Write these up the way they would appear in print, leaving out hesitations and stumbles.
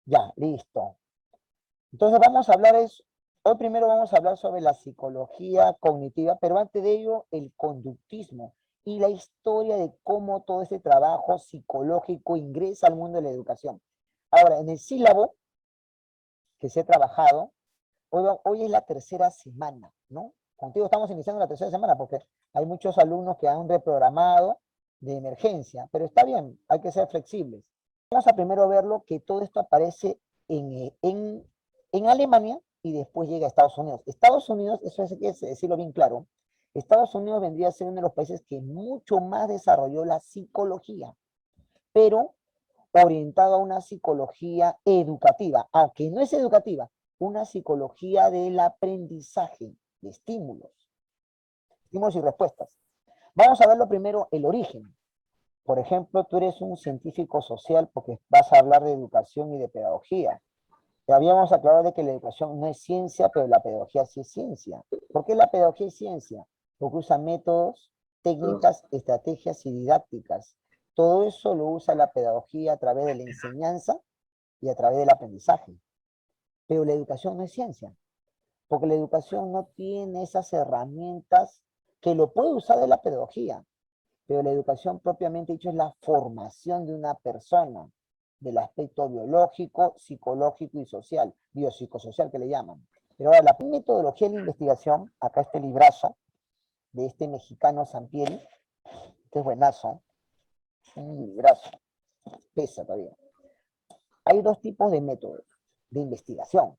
Ya, listo. Entonces vamos a hablar, hoy primero vamos a hablar sobre la psicología cognitiva, pero antes de ello, el conductismo y la historia de cómo todo ese trabajo psicológico ingresa al mundo de la educación. Ahora, en el sílabo que se ha trabajado, hoy es la tercera semana, ¿no? Contigo estamos iniciando la tercera semana porque hay muchos alumnos que han reprogramado de emergencia, pero está bien, hay que ser flexibles. Vamos a primero verlo que todo esto aparece en Alemania y después llega a Estados Unidos. Estados Unidos, eso hay que decirlo bien claro, Estados Unidos vendría a ser uno de los países que mucho más desarrolló la psicología, pero orientado a una psicología educativa, aunque no es educativa, una psicología del aprendizaje, de estímulos y respuestas. Vamos a verlo primero, el origen. Por ejemplo, tú eres un científico social porque vas a hablar de educación y de pedagogía. Ya habíamos aclarado de que la educación no es ciencia, pero la pedagogía sí es ciencia. ¿Por qué la pedagogía es ciencia? Porque usa métodos, técnicas, estrategias y didácticas. Todo eso lo usa la pedagogía a través de la enseñanza y a través del aprendizaje. Pero la educación no es ciencia, porque la educación no tiene esas herramientas que lo puede usar de la pedagogía, pero la educación propiamente dicho es la formación de una persona, del aspecto biológico, psicológico y social, biopsicosocial que le llaman. Pero ahora, la metodología de la investigación, acá este librazo de este mexicano Sampieri, que es buenazo, un librazo, pesa todavía. Hay dos tipos de métodos de investigación.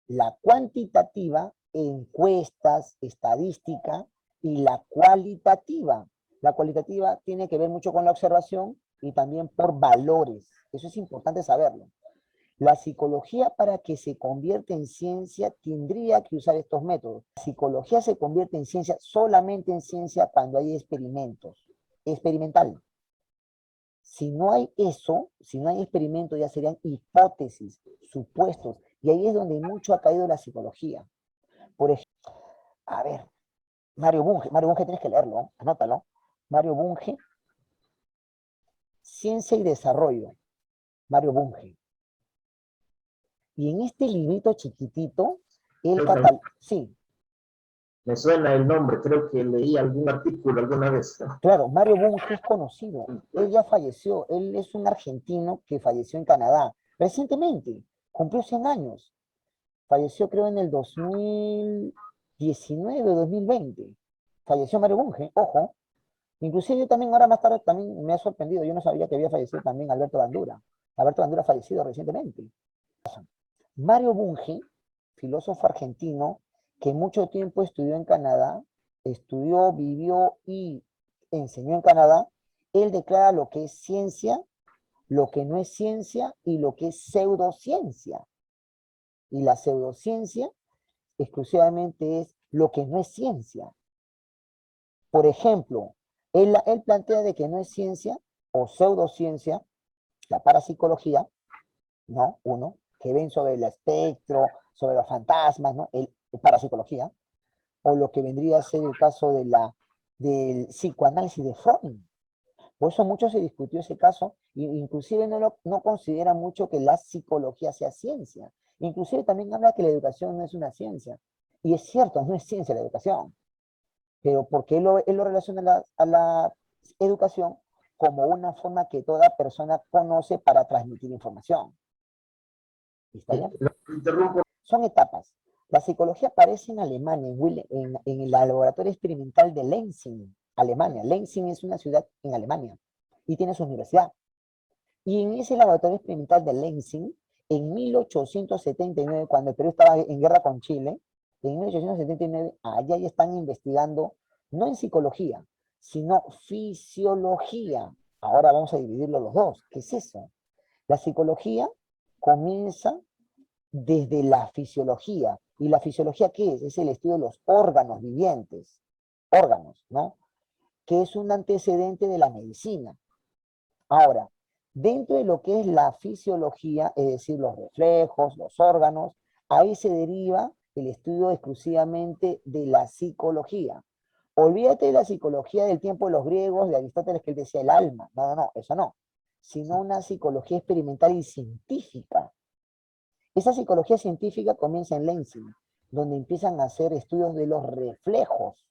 La cuantitativa, encuestas, estadística, y la cualitativa. La cualitativa tiene que ver mucho con la observación y también por valores. Eso es importante saberlo. La psicología, para que se convierta en ciencia, tendría que usar estos métodos. La psicología se convierte en ciencia solamente en ciencia cuando hay experimentos. Experimental. Si no hay eso, si no hay experimentos, ya serían hipótesis, supuestos. Y ahí es donde mucho ha caído la psicología. Por ejemplo, a ver, Mario Bunge tienes que leerlo, ¿no? Anótalo. Mario Bunge, Ciencia y Desarrollo. Mario Bunge. Y en este librito chiquitito, él sí, Me suena el nombre, creo que leí algún artículo alguna vez. claro, Mario Bunge es conocido. Él ya falleció. Él es un argentino que falleció en Canadá recientemente. Cumplió 100 años. Falleció creo en el 2019 o 2020. Falleció Mario Bunge, ojo. Inclusive yo también ahora más tarde también me ha sorprendido. Yo no sabía que había fallecido también Alberto Bandura. Alberto Bandura ha fallecido recientemente. Mario Bunge, filósofo argentino que mucho tiempo estudió en Canadá, estudió, vivió y enseñó en Canadá, él declara lo que es ciencia, lo que no es ciencia y lo que es pseudociencia. Y la pseudociencia exclusivamente es lo que no es ciencia. Por ejemplo, él plantea de que no es ciencia o pseudociencia, la parapsicología, ¿no? Uno, que ven sobre el espectro, sobre los fantasmas, ¿no? El parapsicología, o lo que vendría a ser el caso del psicoanálisis de Freud. Por eso mucho se discutió ese caso, e inclusive no considera mucho que la psicología sea ciencia. Inclusive también habla que la educación no es una ciencia. Y es cierto, no es ciencia la educación, pero porque él lo relaciona a la educación como una forma que toda persona conoce para transmitir información. ¿Está bien? Interrumpo. Son etapas. La psicología aparece en Alemania, en el laboratorio experimental de Lenzing, Alemania. Lenzing es una ciudad en Alemania y tiene su universidad. Y en ese laboratorio experimental de Lenzing, en 1879, cuando el Perú estaba en guerra con Chile, en 1879, allá ya están investigando, no en psicología, sino fisiología. Ahora vamos a dividirlo los dos. ¿Qué es eso? La psicología comienza desde la fisiología. ¿Y la fisiología qué es? Es el estudio de los órganos vivientes, órganos, ¿no? Que es un antecedente de la medicina. Ahora, dentro de lo que es la fisiología, es decir, los reflejos, los órganos, ahí se deriva el estudio exclusivamente de la psicología. Olvídate de la psicología del tiempo de los griegos, de Aristóteles, que él decía el alma. No, no, no, eso no. Sino una psicología experimental y científica, Esa psicología científica comienza en Lensing, donde empiezan a hacer estudios de los reflejos,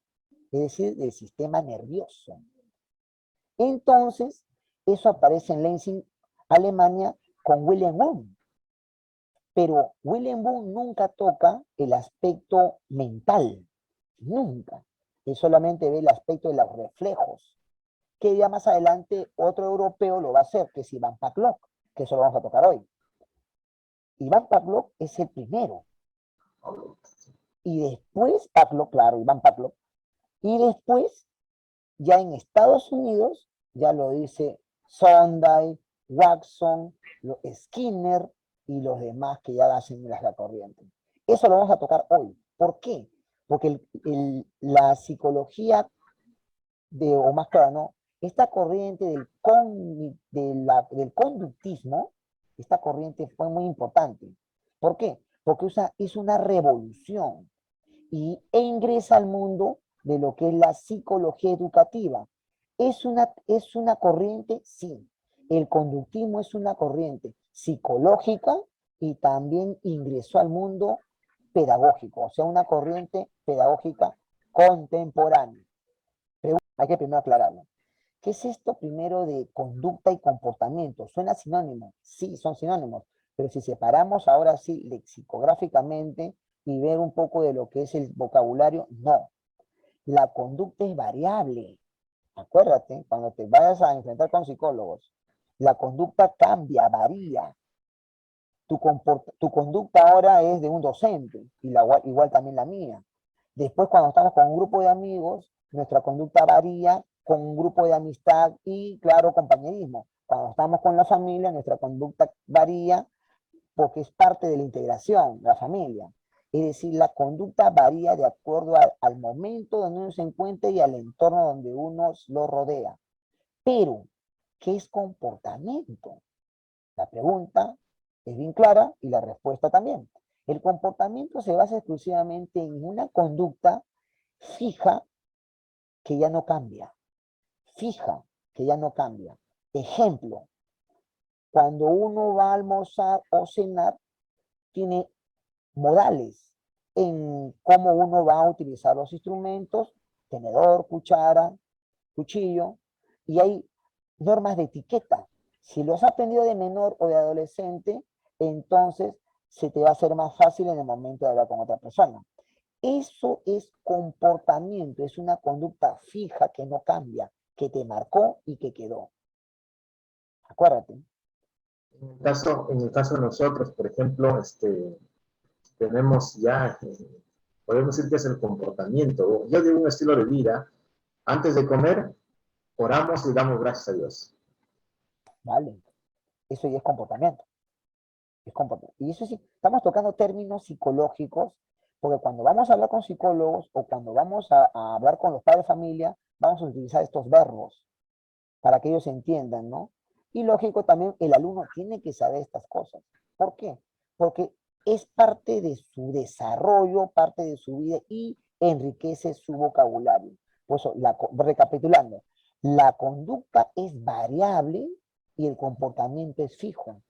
es decir, del sistema nervioso. Entonces, eso aparece en Lensing, Alemania, con Wilhelm Wundt. Pero Wilhelm Wundt nunca toca el aspecto mental, nunca. Él solamente ve el aspecto de los reflejos, que ya más adelante otro europeo lo va a hacer, que es Iván Pavlov, que eso lo vamos a tocar hoy. Iván Pavlov es el primero. Y después, Pavlov, claro, Iván Pavlov. Y después, ya en Estados Unidos, ya lo dice Sondheim, Watson, Skinner y los demás que ya hacen la corriente. Eso lo vamos a tocar hoy. ¿Por qué? Porque la psicología o más claro, ¿no? Esta corriente del conductismo, esta corriente fue muy importante. ¿Por qué? Porque hizo una revolución e ingresa al mundo de lo que es la psicología educativa. ¿Es una corriente? Sí. El conductismo es una corriente psicológica y también ingresó al mundo pedagógico, o sea, una corriente pedagógica contemporánea. Pero hay que primero aclararlo. ¿Qué es esto primero de conducta y comportamiento? ¿Suena sinónimo? Sí, son sinónimos. Pero si separamos ahora sí lexicográficamente y ver un poco de lo que es el vocabulario, no. La conducta es variable. Acuérdate, cuando te vayas a enfrentar con psicólogos, la conducta cambia, varía. Tu conducta ahora es de un docente, y igual también la mía. Después, cuando estamos con un grupo de amigos, nuestra conducta varía con un grupo de amistad y, claro, compañerismo. Cuando estamos con la familia, nuestra conducta varía porque es parte de la integración, la familia. Es decir, la conducta varía de acuerdo al momento donde uno se encuentra y al entorno donde uno lo rodea. Pero, ¿qué es comportamiento? La pregunta es bien clara y la respuesta también. El comportamiento se basa exclusivamente en una conducta fija que ya no cambia. Fija que ya no cambia. Ejemplo, cuando uno va a almorzar o cenar, tiene modales en cómo uno va a utilizar los instrumentos, tenedor, cuchara, cuchillo, y hay normas de etiqueta. Si lo has aprendido de menor o de adolescente, entonces se te va a hacer más fácil en el momento de hablar con otra persona. Eso es comportamiento, es una conducta fija que no cambia, que te marcó y que quedó. Acuérdate. En el caso de nosotros, por ejemplo, tenemos ya, podemos decir que es el comportamiento. Yo digo un estilo de vida. Antes de comer, oramos y damos gracias a Dios. Vale, eso ya es comportamiento. Y eso sí, estamos tocando términos psicológicos, porque cuando vamos a hablar con psicólogos o cuando vamos a hablar con los padres de familia, vamos a utilizar estos verbos para que ellos entiendan, ¿no? Y lógico, también el alumno tiene que saber estas cosas. ¿Por qué? Porque es parte de su desarrollo, parte de su vida y enriquece su vocabulario. Por eso, recapitulando, la conducta es variable y el comportamiento es fijo.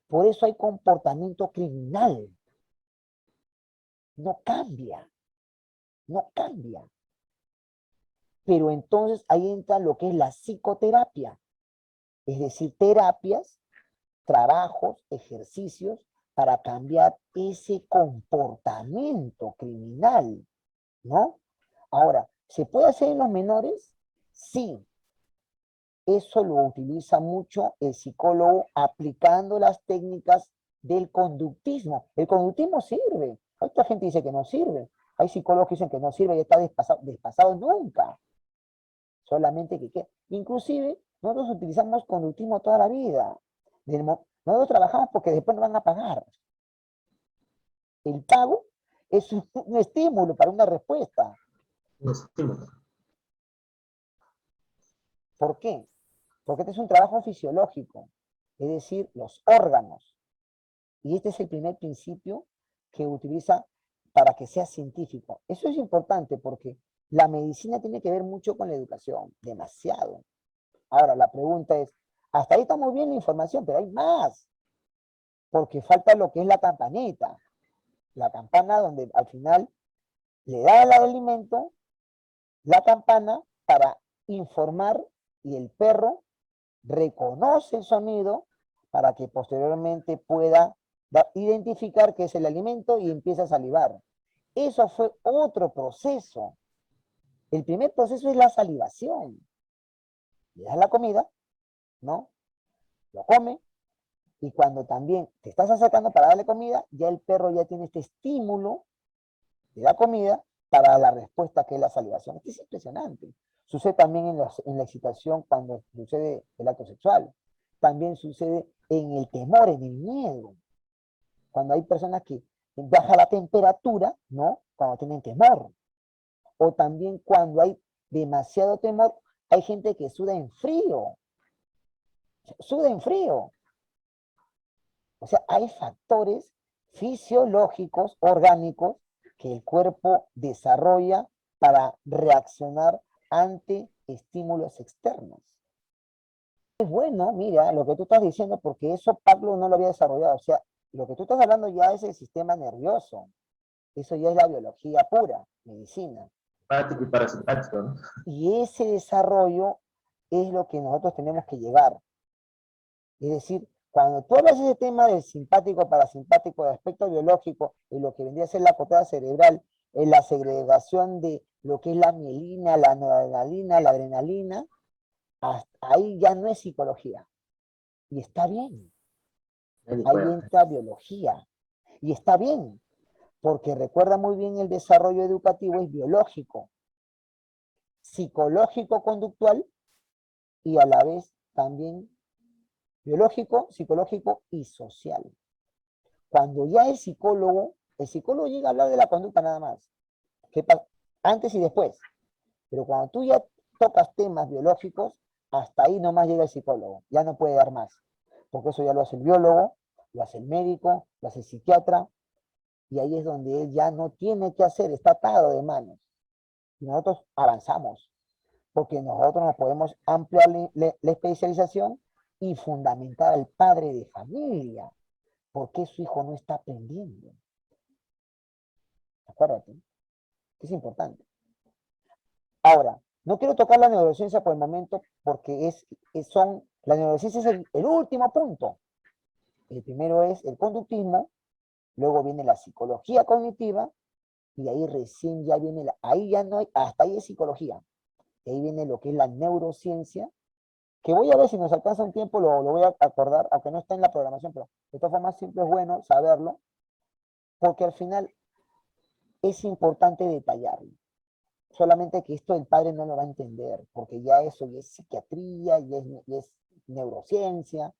Por eso hay comportamiento criminal. No cambia, no cambia. Pero entonces ahí entra lo que es la psicoterapia. Es decir, terapias, trabajos, ejercicios para cambiar ese comportamiento criminal, ¿no? Ahora, ¿se puede hacer en los menores? Sí. Eso lo utiliza mucho el psicólogo aplicando las técnicas del conductismo. El conductismo sirve. Hay otra gente que dice que no sirve. Hay psicólogos que dicen que no sirve y está despasado nunca. Solamente que. Inclusive, nosotros utilizamos conductismo toda la vida. Nosotros trabajamos porque después nos van a pagar. El pago es un estímulo para una respuesta. Un estímulo. ¿Por qué? Porque este es un trabajo fisiológico, es decir, los órganos. Y este es el primer principio que utiliza para que sea científico. Eso es importante porque la medicina tiene que ver mucho con la educación, demasiado. Ahora, la pregunta es, hasta ahí estamos bien la información, pero hay más. porque falta lo que es la campanita, la campana donde al final le da el alimento, la campana para informar y el perro reconoce el sonido para que posteriormente pueda identificar que es el alimento y empieza a salivar. Eso fue otro proceso. El primer proceso es la salivación. Le das la comida, ¿no? Lo come, y cuando también te estás acercando para darle comida, ya el perro ya tiene este estímulo de la comida para la respuesta que es la salivación. Esto es impresionante. Sucede también en la excitación cuando sucede el acto sexual. También sucede en el temor, en el miedo. Cuando hay personas que baja la temperatura, ¿no? Cuando tienen temor. O también cuando hay demasiado temor, hay gente que suda en frío. Suda en frío. O sea, hay factores fisiológicos, orgánicos, que el cuerpo desarrolla para reaccionar ante estímulos externos. Es bueno, mira, lo que tú estás diciendo, porque eso Pablo no lo había desarrollado. O sea, lo que tú estás hablando ya es el sistema nervioso. Eso ya es la biología pura, medicina. Simpático y parasimpático, ¿no? Y ese desarrollo es lo que nosotros tenemos que llegar. Es decir, cuando tú hablas de ese tema del simpático, parasimpático, de aspecto biológico, y lo que vendría a ser la corteza cerebral, en la segregación de lo que es la mielina, la noradrenalina, la adrenalina, ahí ya no es psicología. Y está bien. Ahí entra biología. Y está bien, porque recuerda muy bien el desarrollo educativo es biológico, psicológico, conductual, y a la vez también biológico, psicológico y social. Cuando ya el psicólogo llega a hablar de la conducta nada más, antes y después, pero cuando tú ya tocas temas biológicos, hasta ahí nomás llega el psicólogo, ya no puede dar más, porque eso ya lo hace el biólogo, lo hace el médico, lo hace el psiquiatra, y ahí es donde él ya no tiene que hacer, está atado de manos. Y nosotros avanzamos, porque nosotros nos podemos ampliar la especialización y fundamentar al padre de familia, porque su hijo no está aprendiendo. Acuérdate, que es importante. Ahora, no quiero tocar la neurociencia por el momento, porque la neurociencia es el último punto. El primero es el conductismo, luego viene la psicología cognitiva, y ahí recién ya viene, ahí ya no hay, hasta ahí es psicología. Y ahí viene lo que es la neurociencia, que voy a ver si nos alcanza un tiempo, lo voy a acordar, aunque no está en la programación, pero de todas formas siempre es bueno saberlo, porque al final es importante detallarlo. Solamente que esto el padre no lo va a entender, porque ya eso ya es psiquiatría, ya es neurociencia,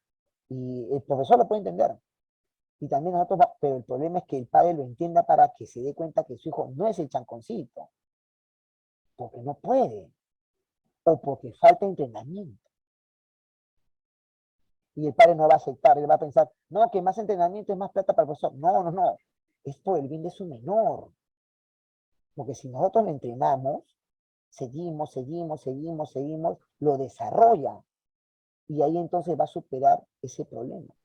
y el profesor lo puede entender. Y también nosotros, pero el problema es que el padre lo entienda para que se dé cuenta que su hijo no es el chanconcito, porque no puede, o porque falta entrenamiento. Y el padre no va a aceptar, él va a pensar, no, que más entrenamiento es más plata para el profesor. No, no, no, es por el bien de su menor. Porque si nosotros lo entrenamos, seguimos, lo desarrolla. Y ahí entonces va a superar ese problema.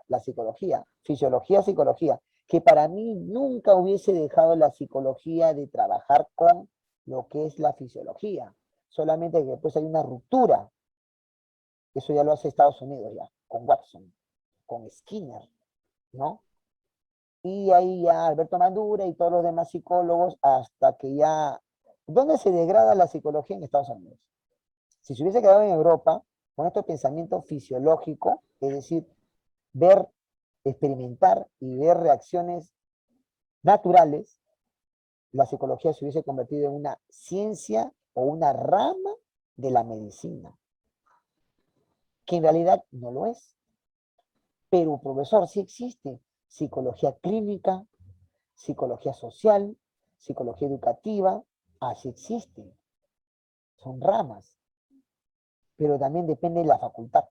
La psicología, fisiología, psicología, que para mí nunca hubiese dejado la psicología de trabajar con lo que es la fisiología. Solamente que después hay una ruptura. Eso ya lo hace Estados Unidos ya, con Watson, con Skinner, ¿no? Y ahí ya Alberto Mandura y todos los demás psicólogos, hasta que ya... ¿Dónde se degrada la psicología en Estados Unidos? Si se hubiese quedado en Europa, con este pensamiento fisiológico, es decir, ver, experimentar y ver reacciones naturales, la psicología se hubiese convertido en una ciencia o una rama de la medicina, que en realidad no lo es. Pero, profesor, sí existe psicología clínica, psicología social, psicología educativa, así existe. Son ramas, pero también depende de la facultad.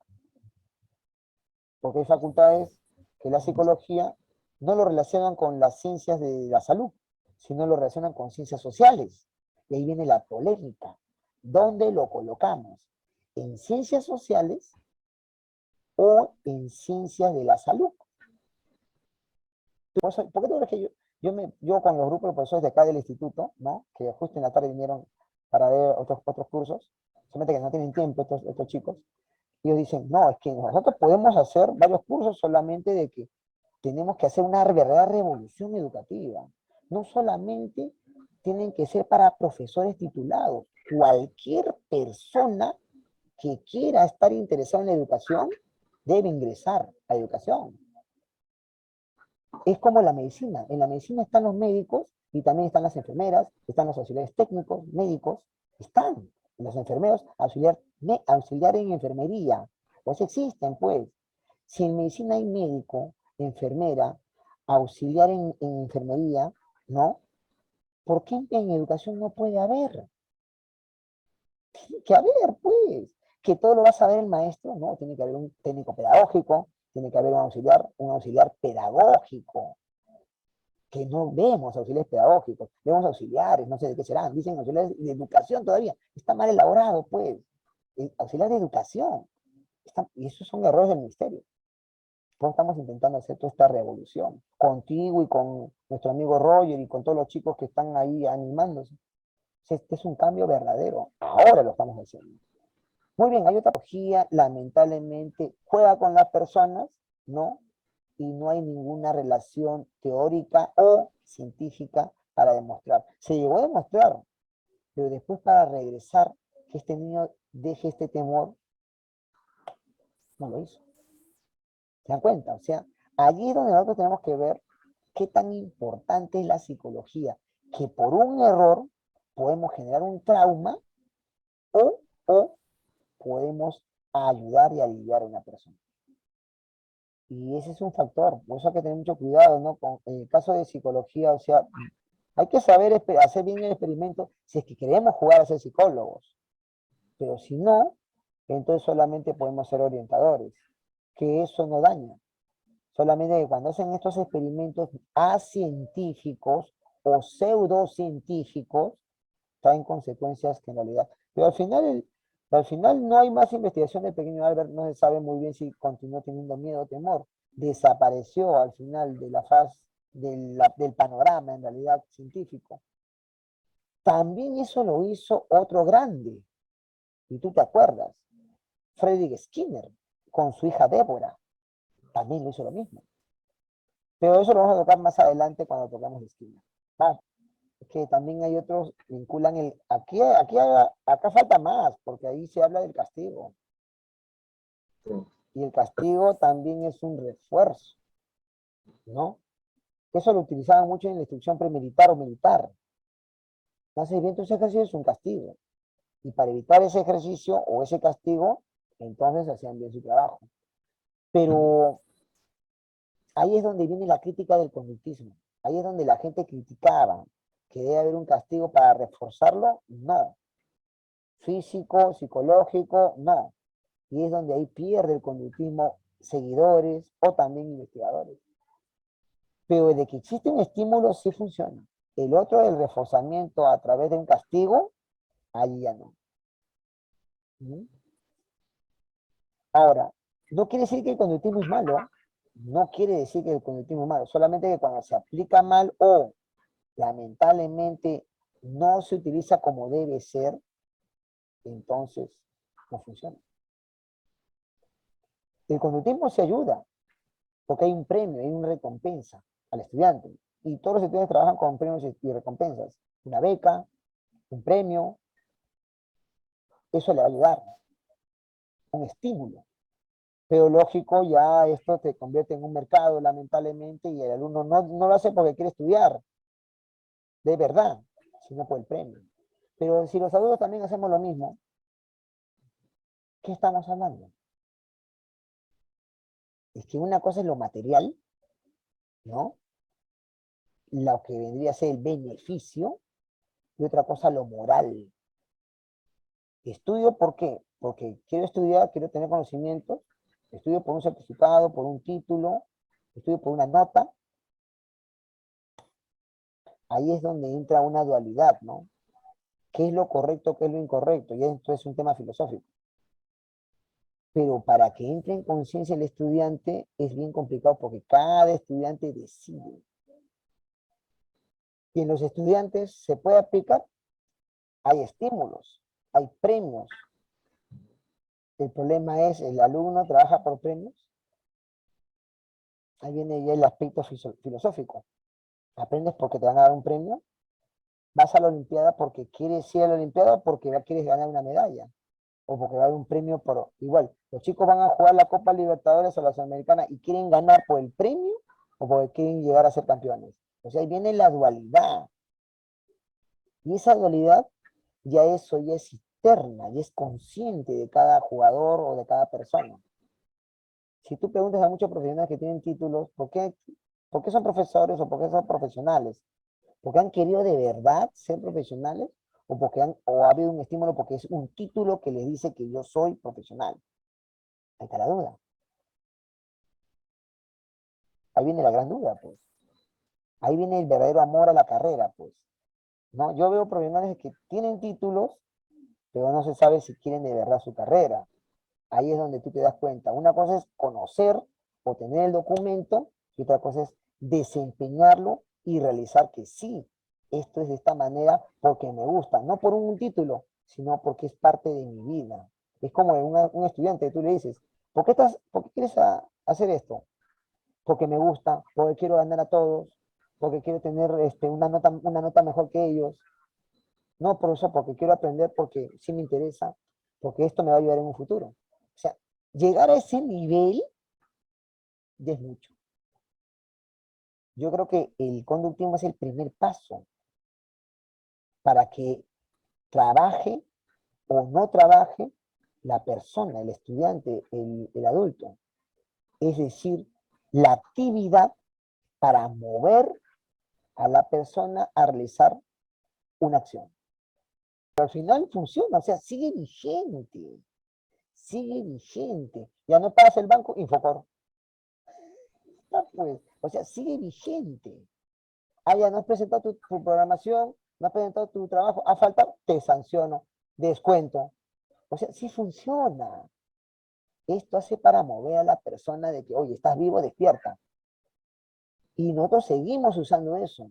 Porque hay facultades que la psicología no lo relacionan con las ciencias de la salud, sino lo relacionan con ciencias sociales. Y ahí viene la polémica. ¿Dónde lo colocamos? ¿En ciencias sociales o en ciencias de la salud. ¿Por qué tú crees que yo con los grupos de profesores de acá del instituto, ¿no? Que justo en la tarde vinieron para ver otros cursos, solamente que no tienen tiempo estos chicos, y ellos dicen, no, es que nosotros podemos hacer varios cursos solamente de que tenemos que hacer una verdadera revolución educativa. No solamente tienen que ser para profesores titulados. Cualquier persona que quiera estar interesada en la educación debe ingresar a educación. Es como la medicina. En la medicina están los médicos y también están las enfermeras, están los auxiliares técnicos, médicos, están los enfermeros, auxiliar en enfermería. Pues existen, pues. Si en medicina hay médico, enfermera, auxiliar en enfermería, ¿no? ¿Por qué en educación no puede haber? Tiene que haber, pues. Que todo lo va a saber el maestro, ¿no? Tiene que haber un técnico pedagógico, tiene que haber un auxiliar pedagógico, que no vemos auxiliares pedagógicos, vemos auxiliares, no sé de qué serán, dicen auxiliares de educación todavía. Está mal elaborado, pues. Auxiliar de educación. Y esos son errores del ministerio. Nosotros estamos intentando hacer toda esta revolución, contigo y con nuestro amigo Roger y con todos los chicos que están ahí animándose. Este es un cambio verdadero. Ahora lo estamos haciendo. Muy bien, hay otra tecnología, lamentablemente, juega con las personas, ¿no? Y no hay ninguna relación teórica o científica para demostrar. Se llegó a demostrar, pero después para regresar, que este niño deje este temor, no lo hizo. ¿Se dan cuenta? O sea, allí es donde nosotros tenemos que ver qué tan importante es la psicología, que por un error podemos generar un trauma o podemos ayudar y aliviar a una persona. Y ese es un factor, por eso hay que tener mucho cuidado, ¿no? En el caso de psicología, o sea, hay que saber hacer bien el experimento si es que queremos jugar a ser psicólogos, pero si no, entonces solamente podemos ser orientadores, que eso no daña. Solamente que cuando hacen estos experimentos científicos o pseudocientíficos, traen consecuencias que en realidad. Pero al final no hay más investigación del pequeño Albert, no se sabe muy bien si continuó teniendo miedo o temor. Desapareció al final de la faz del panorama en realidad científico. También eso lo hizo otro grande, y tú te acuerdas, Friedrich Skinner, con su hija Débora, también lo hizo lo mismo. Pero eso lo vamos a tocar más adelante cuando tocamos Skinner. Ah, que también hay otros, vinculan acá falta más, porque ahí se habla del castigo. Sí. Y el castigo también es un refuerzo, ¿no? Eso lo utilizaban mucho en la instrucción premilitar o militar. Haces bien tus ejercicios es un castigo. Y para evitar ese ejercicio o ese castigo, entonces hacían bien su trabajo. Pero ahí es donde viene la crítica del conductismo. Ahí es donde la gente criticaba que debe haber un castigo para reforzarlo. No. Físico, psicológico, no. Y es donde ahí pierde el conductismo seguidores o también investigadores. Pero de que existe un estímulo, sí funciona. El otro, el reforzamiento a través de un castigo, ahí ya no. ¿Mm? Ahora, no quiere decir que el conductismo es malo, ¿eh? No quiere decir que el conductismo es malo, solamente que cuando se aplica mal o lamentablemente no se utiliza como debe ser, entonces no funciona. El conductismo se ayuda, porque hay un premio, hay una recompensa al estudiante. Y todos los estudiantes trabajan con premios y recompensas. Una beca, un premio, eso le va a ayudar. Un estímulo. Pero lógico, ya esto te convierte en un mercado, lamentablemente, y el alumno no lo hace porque quiere estudiar, de verdad, sino por el premio. Pero si los adultos también hacemos lo mismo, ¿qué estamos hablando? Es que una cosa es lo material, ¿no? Lo que vendría a ser el beneficio, y otra cosa lo moral. Estudio, ¿por qué? Porque quiero estudiar, quiero tener conocimientos, estudio por un certificado, por un título, estudio por una nota. Ahí es donde entra una dualidad, ¿no? ¿Qué es lo correcto, qué es lo incorrecto? Y esto es un tema filosófico. pero para que entre en conciencia el estudiante es bien complicado porque cada estudiante decide. Y en los estudiantes se puede aplicar, hay estímulos, hay premios. El problema es, ¿el alumno trabaja por premios? Ahí viene ya el aspecto filosófico. ¿Aprendes porque te van a dar un premio? ¿Vas a la Olimpiada porque quieres ir a la Olimpiada o porque quieres ganar una medalla? O porque va a haber un premio por... Igual, los chicos van a jugar la Copa Libertadores o la Sudamericana y quieren ganar por el premio o porque quieren llegar a ser campeones. O sea, ahí viene la dualidad. Y esa dualidad ya es interna, ya es consciente de cada jugador o de cada persona. Si tú preguntas a muchos profesionales que tienen títulos, por qué son profesores o por qué son profesionales? ¿Porque han querido de verdad ser profesionales? ¿O porque ha habido un estímulo porque es un título que les dice que yo soy profesional? Ahí está la duda. Ahí viene la gran duda, pues. Ahí viene el verdadero amor a la carrera, pues. ¿No? Yo veo profesionales que tienen títulos, pero no se sabe si quieren de verdad su carrera. Ahí es donde tú te das cuenta. Una cosa es conocer o tener el documento y otra cosa es desempeñarlo y realizar que sí, esto es de esta manera porque me gusta, no por un título, sino porque es parte de mi vida. Es como un estudiante, tú le dices, ¿por qué quieres hacer esto? Porque me gusta, porque quiero ganar a todos, porque quiero tener una nota mejor que ellos. No, por eso, porque quiero aprender, porque sí me interesa, porque esto me va a ayudar en un futuro. O sea, llegar a ese nivel ya es mucho. Yo creo que el conductismo es el primer paso para que trabaje o no trabaje la persona, el estudiante, el adulto. Es decir, la actividad para mover a la persona a realizar una acción. Pero al final funciona, o sea, sigue vigente. Sigue vigente. Ya no pagas el banco, Infocor. Pues, o sea, sigue vigente. Ah, ya no has presentado tu programación, no has presentado tu trabajo, ha faltado, te sanciono, descuento. O sea, sí funciona. Esto hace para mover a la persona de que, oye, estás vivo, despierta. Y nosotros seguimos usando eso,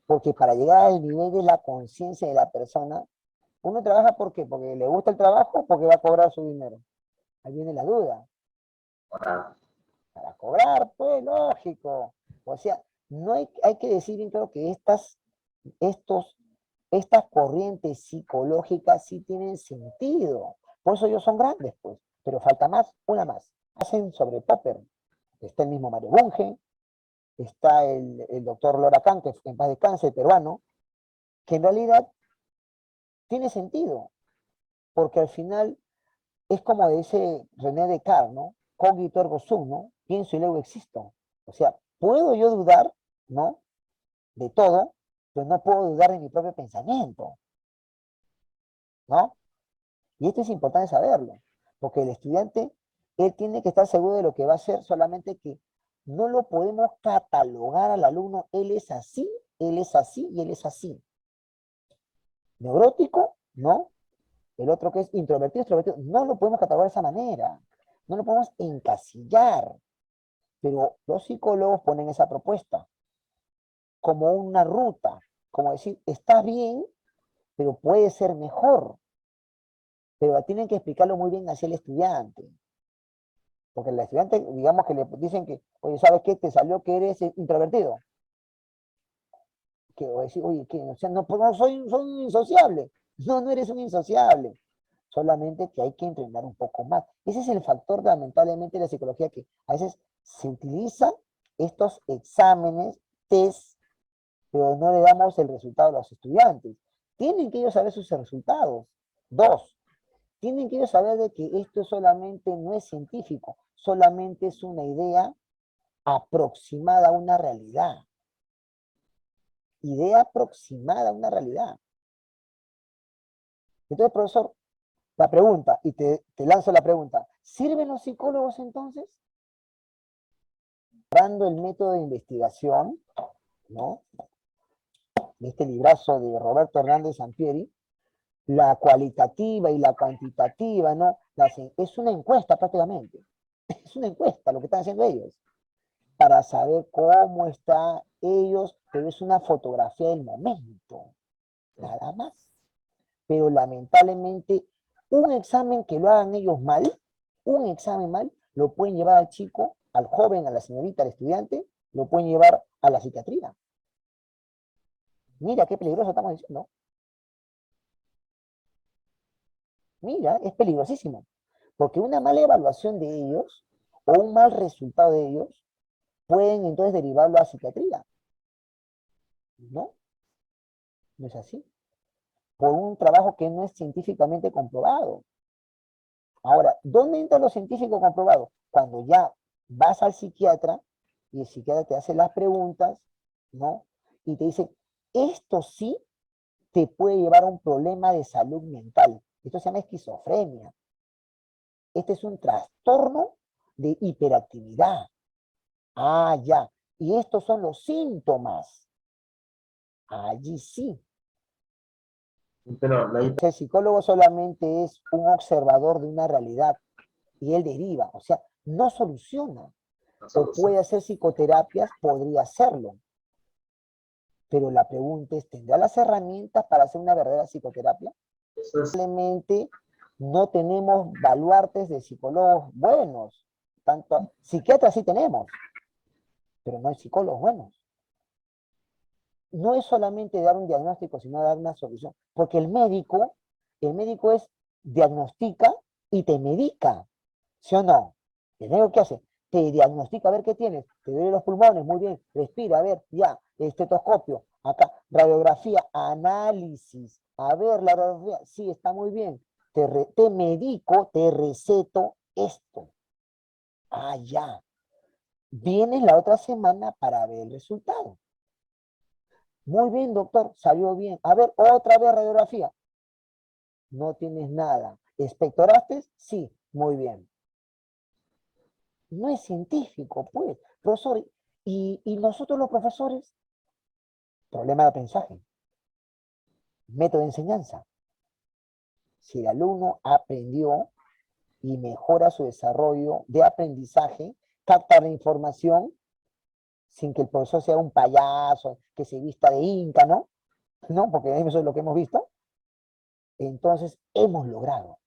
porque para llegar al nivel de la conciencia de la persona, uno trabaja ¿por qué? Porque le gusta el trabajo o porque va a cobrar su dinero. Ahí viene la duda. Para cobrar, pues, lógico. O sea, no hay que decir bien claro que estas corrientes psicológicas sí tienen sentido. Por eso ellos son grandes, pues. Pero falta más, una más. Hacen sobre Popper. Está el mismo Mario Bunge, está el doctor Lora Khan, que en paz descanse, el peruano, que en realidad tiene sentido, porque al final es como dice René Descartes, ¿no? Cogito ergo sum, ¿no? Pienso y luego existo. O sea, puedo yo dudar, ¿no? De todo, pero no puedo dudar de mi propio pensamiento, ¿no? Y esto es importante saberlo, porque el estudiante, él tiene que estar seguro de lo que va a hacer, solamente que no lo podemos catalogar al alumno, él es así, él es así y él es así. Neurótico, ¿no? El otro que es introvertido, extrovertido, no lo podemos catalogar de esa manera, no lo podemos encasillar, pero los psicólogos ponen esa propuesta como una ruta, como decir, está bien, pero puede ser mejor, pero tienen que explicarlo muy bien hacia el estudiante, porque el estudiante, digamos que le dicen que, oye, ¿sabes qué? Te salió que eres introvertido, que o decir, oye, que o sea, no soy un insociable, no eres un insociable, solamente que hay que entrenar un poco más. Ese es el factor lamentablemente de la psicología, que a veces se utilizan estos exámenes, test, pero no le damos el resultado a los estudiantes. Tienen que ellos saber sus resultados. Dos, tienen que ellos saber de que esto solamente no es científico, solamente es una idea aproximada a una realidad. Idea aproximada a una realidad. Entonces, profesor, la pregunta, y te lanzo la pregunta, ¿sirven los psicólogos entonces? Dando el método de investigación, ¿no? De este librazo de Roberto Hernández Sampieri, la cualitativa y la cuantitativa, ¿no? Es una encuesta prácticamente. Es una encuesta lo que están haciendo ellos para saber cómo están ellos, pero es una fotografía del momento, nada más. Pero lamentablemente, un examen que lo hagan ellos mal, un examen mal, lo pueden llevar al chico, al joven, a la señorita, al estudiante, lo pueden llevar a la psiquiatría. Mira qué peligroso estamos diciendo. Mira, es peligrosísimo. Porque una mala evaluación de ellos o un mal resultado de ellos pueden entonces derivarlo a psiquiatría. ¿No? No es así. Por un trabajo que no es científicamente comprobado. Ahora, ¿dónde entra lo científico comprobado? Cuando ya vas al psiquiatra y el psiquiatra te hace las preguntas, ¿no? Y te dice, esto sí te puede llevar a un problema de salud mental. Esto se llama esquizofrenia. Este es un trastorno de hiperactividad. Ah, ya. Y estos son los síntomas. Allí sí. Pero El psicólogo solamente es un observador de una realidad y él deriva, o sea, no soluciona. O puede hacer psicoterapias, podría hacerlo. Pero la pregunta es, ¿tendrá las herramientas para hacer una verdadera psicoterapia? Simplemente no tenemos baluartes de psicólogos buenos. Tanto psiquiatras sí tenemos, pero no hay psicólogos buenos. No es solamente dar un diagnóstico, sino dar una solución. Porque el médico es diagnostica y te medica. ¿Sí o no? El médico, ¿qué hace? Te diagnostica, a ver qué tienes. Te duele los pulmones, muy bien. Respira, a ver, ya. Estetoscopio, acá. Radiografía, análisis. A ver, la radiografía, sí, está muy bien. Te medico, te receto esto. Ah, ya. Vienes la otra semana para ver el resultado. Muy bien, doctor, salió bien. A ver, otra vez radiografía. No tienes nada. ¿Expectoraste? Sí, muy bien. No es científico, pues, profesor. Y nosotros los profesores, problema de aprendizaje, método de enseñanza. Si el alumno aprendió y mejora su desarrollo de aprendizaje, capta la información sin que el profesor sea un payaso, que se vista de inca, ¿no? ¿No? Porque eso es lo que hemos visto. Entonces, hemos logrado.